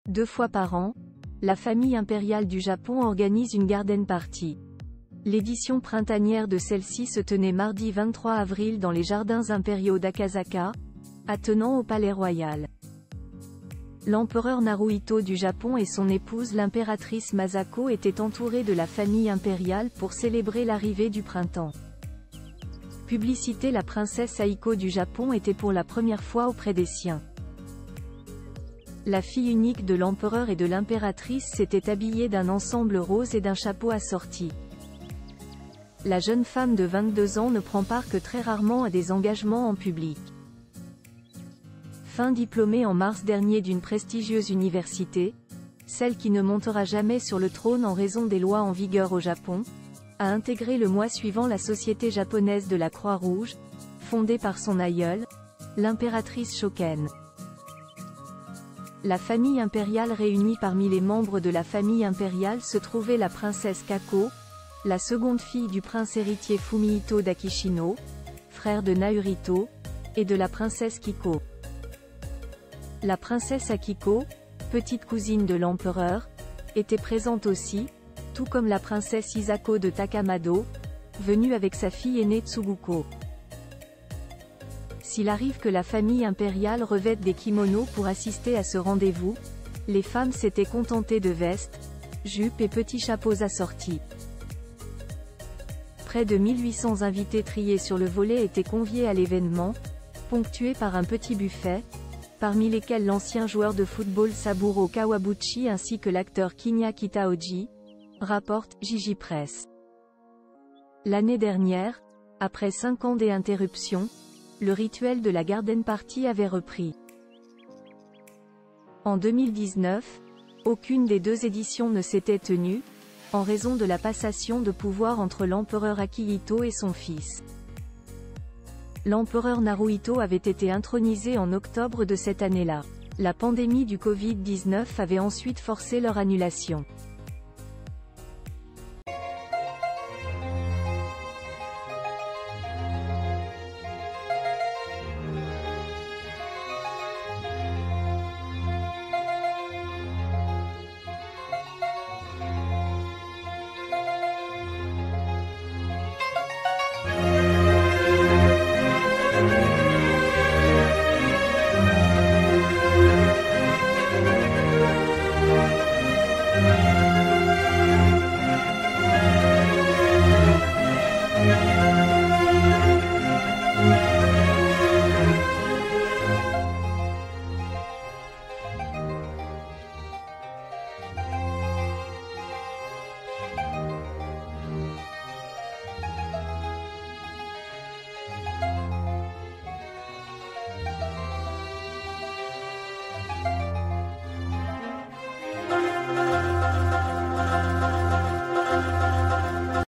2 fois par an, la famille impériale du Japon organise une garden party. L'édition printanière de celle-ci se tenait mardi 23 avril dans les jardins impériaux d'Akasaka, attenant au palais royal. L'empereur Naruhito du Japon et son épouse l'impératrice Masako étaient entourés de la famille impériale pour célébrer l'arrivée du printemps. Publicité. La princesse Aiko du Japon était pour la première fois auprès des siens. La fille unique de l'empereur et de l'impératrice s'était habillée d'un ensemble rose et d'un chapeau assorti. La jeune femme de 22 ans ne prend part que très rarement à des engagements en public. Diplômée en mars dernier d'une prestigieuse université, celle qui ne montera jamais sur le trône en raison des lois en vigueur au Japon, a intégré le mois suivant la Société japonaise de la Croix-Rouge, fondée par son aïeule, l'impératrice Shoken. La famille impériale réunie. Parmi les membres de la famille impériale se trouvait la princesse Kako, la seconde fille du prince héritier Fumihito d'Akishino, frère de Naruhito, et de la princesse Kiko. La princesse Akiko, petite cousine de l'empereur, était présente aussi, tout comme la princesse Hisako de Takamado, venue avec sa fille aînée Tsuguko. S'il arrive que la famille impériale revête des kimonos pour assister à ce rendez-vous, les femmes s'étaient contentées de vestes, jupes et petits chapeaux assortis. Près de 1800 invités triés sur le volet étaient conviés à l'événement, ponctué par un petit buffet, parmi lesquels l'ancien joueur de football Saburo Kawabuchi ainsi que l'acteur Kinya Kitaoji, rapporte Jiji Press. L'année dernière, après 5 ans d'interruption, le rituel de la garden party avait repris. En 2019, aucune des 2 éditions ne s'était tenue, en raison de la passation de pouvoir entre l'empereur Akihito et son fils. L'empereur Naruhito avait été intronisé en octobre de cette année-là. La pandémie du Covid-19 avait ensuite forcé leur annulation.